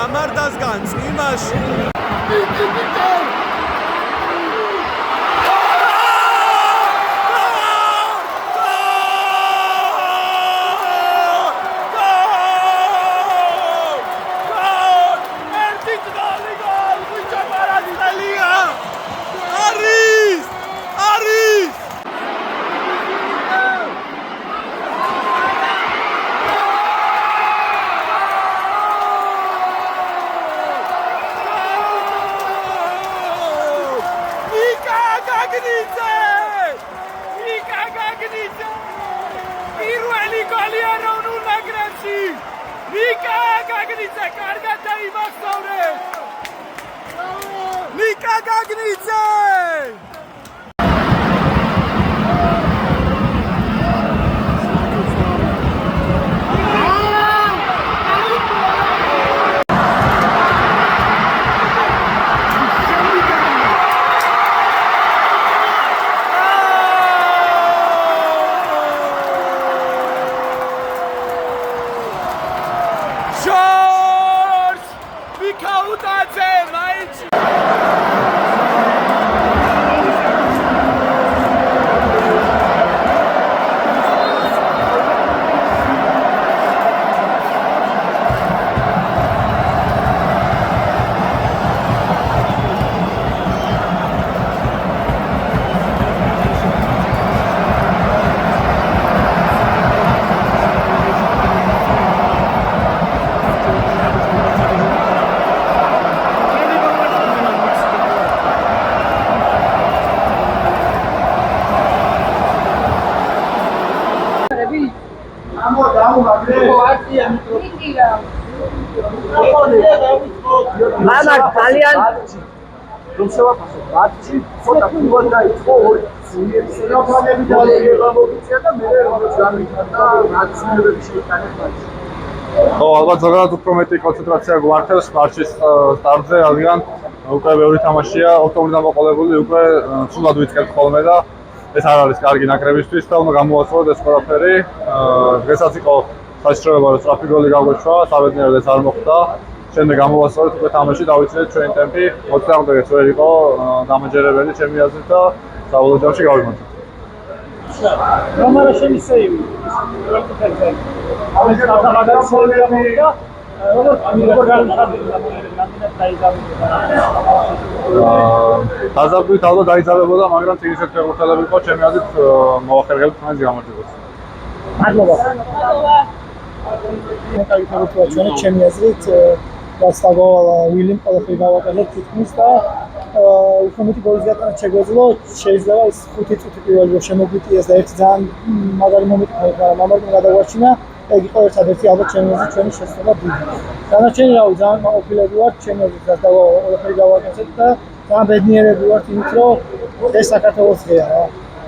გამარდასგან წვიმაში Mama, ძალიან რომ შევაფასო მატჩი ცოტა ფულად დაიწყო ორი სინოფანები დაიწყება მოგიწია და მე როგორც გამიგდა რაც სიმებები შეიტანეს ხო, ალბათ ზოგადად უფრო მეტი კონცენტრაცია გვართებს მატჩის სტარტზე, რადგან უკვე ბევრი თამაშია, ოქტომბრის დამოყოლებული, უკვე ცუდად ვიწყებთ ხოლმე და ეს არ არის კარგი ნაკრებისთვის და უნდა გამოვასწოროთ ეს ყველაფერი. დღესაც იყო საშიშროება, რომ სწრაფი გოლი გაგვეშვა, საბედნიეროდ ეს არ მოხდა. შემდეგ გამოვასწორეთ უკვე თამაში, დავიცილეთ ჩვენი ტემპი. მოწინააღმდეგეც ვერ იყო დამაჯერებელი ჩემი აზრით და საბოლოო ჯამში გავიმარჯვეთ. რომ არა შემისეივი. ამის გადაღებულია დაზაბვით ალბათ დაიძაბებოდა, მაგრამ წინისეთ ფეხბურთელები იყო, ჩემი აზრით მოახერხებთ მაინც გამარჯვებას. მადლობა. მეტყვი ფეხბურთელია ჩვენი, ჩემი აზრით რაც დაგოვალა ვილიმ ყველაფერი გავაკეთეთ თითქმის და უფრო მეტი გოლის გატანა შეგვეძლო, შეიძლება ის 5 წუთი პირველი შემოგვიტიეს და ერთი ძალიან მაგარი მომენტი მაგრამ ამიტომ გადაგვარჩინა. ეგ იყო ერთადერთი ალბათ ჩემი აზრით ჩვენი შეცდომა დიდი. დანარჩენი რავი ძალიან მაყოფილები ვართ, ჩემი აზრით რაც ყველაფერი გავაკეთეთ და ძალიან ბედნიერები ვართ იმით, რომ ეს საქართველოს დღეა რა.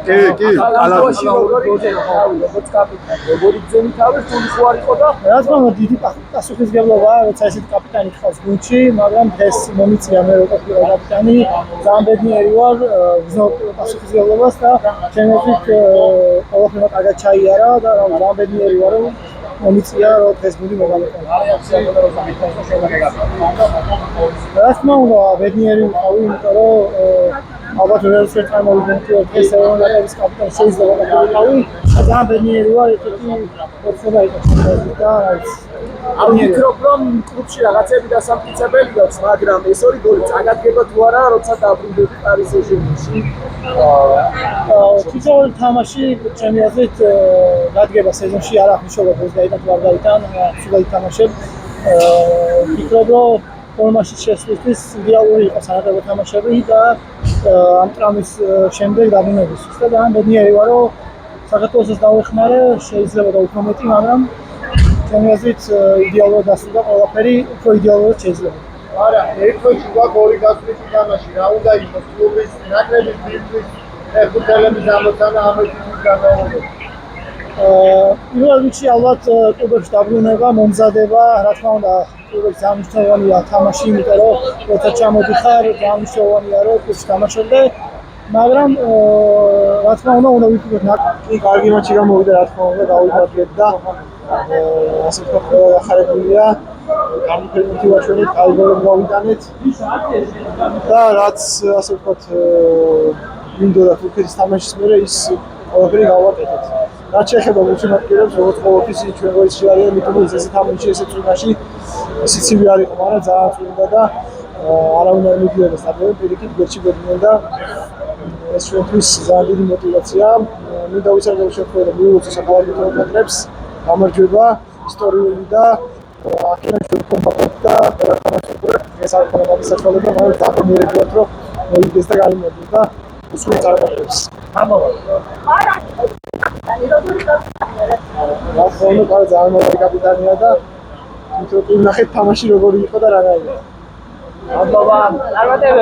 კი, ალავაში როგორც კაპიტანი, როგორი გზენი თავის თულის ვარ იყო და რა თქმა უნდა დიდი პასუხისმგებლობაა, როცა ესეთი კაპიტანი ხავს გუნდში, მაგრამ დღეს მომიწია მე როგორც კაპიტანი, ძალიან ბედნიერი ვარ, ვზნობ პასუხისმგებლობას და ჩემი აზრით ყველაფერმა კარგად ჩაიარა და ძალიან ბედნიერი ვარ, რომ მომიწია რომ დღეს გუნდი მოგამეყარა. რა თქმა უნდა ბედნიერი ვიყავი, იმიტომ რომ ალბათ როგორც წარმოვიდგინეთ რომ ეს ეროვნების კაპიტანი შეიძლება ვიყავი და ძალიან ბედნიერი ვარ ესეთი ფორცება იყო და არ ვფიქრობ რომ კლუბში რაღაცები დასამტკიცებელი გაქვს მაგრამ ეს ორი გოლი წაგადგება თუ არა როცა დაბრუნდები პარის სენ-ჟერმენში თითოეული თამაში ჩემი აზრით დადგება სეზონში არ აღნიშნულებს ეს გაიტან თუ არ გაიტან სულ ითამაშებ ვფიქრობ რომ ფორმაში შესვლისთვის იდეალური იყო სანაკრებო თამაშები და ამ ტრამვის შემდეგ დაბრუნებისთვის და ძალიან ბედნიერი ვარ რომ საქართველოს დავეხმარე შეიძლება და უფრო მეტი მაგრამ ჩემი აზრით იდეალურად დასრულდა ყველაფერი უფრო იდეალურად შეიძლება არა ერთში გვაქვს გასვლის თამაში რა უნდა იყოს კლუბის ნაკრების ბიზნეს ფეხბურთელების ამოცანა ამ ექიმის განმავლობაში პირველ რიგში ალბათ კლუბებში დაბრუნება, მომზადება, რა თქმა უნდა, კლუბებში ძალიან მნიშვნელოვანია თამაში, იმიტომ რომ როცა ჩამოდიხარ, ძალიან მნიშვნელოვანია რომ კლუბში თამაშობდე, მაგრამ რა თქმა უნდა ვიფიქროთ კი კარგი მატჩი გამოვიდა, რა თქმა უნდა, გავიმარჯვეთ და ასე ვთქვათ, ყველა გახარებულია. გამიფერმენტი ვაჩვენეთ, კალიგოლები გავიტანეთ და რაც ასე ვთქვათ მინდოდა თურქეთის თამაშის მერე ის ყველაფერი გავაკეთეთ. რაც შეეხება ულტიმატურებს, როგორც ყოველთვის ჩვენ როიც შეარიან მიტომის ესე თამაში ესე წუნაში სიცივი არ იყო, მაგრამ ძალიან წუნდა და არავინ არ მიდიოდა სტადიონზე, პირიქით გვერდში გვერდიდან და ეს ჩვენთვის ძალიან დიდი мотиваცია. მინდა ვიცარდე შეხვედრა მიულოცო საკალათბურთო მეტრებს, გამარჯვება ისტორიული და აქედან ჩვენ ვფიქრობთ და თამაშობთ ეს არ იქნება მაგის საშუალება, მაგრამ დაპირებთ რომ მოიგდეს და გამიმოდის და უსულო წარმატებებს. რა თქმა უნდა, ძალიან მაგარი კაპიტანია და თვითონ ნახეთ თამაში როგორი იყო და რა გაიგო. წარმატებები.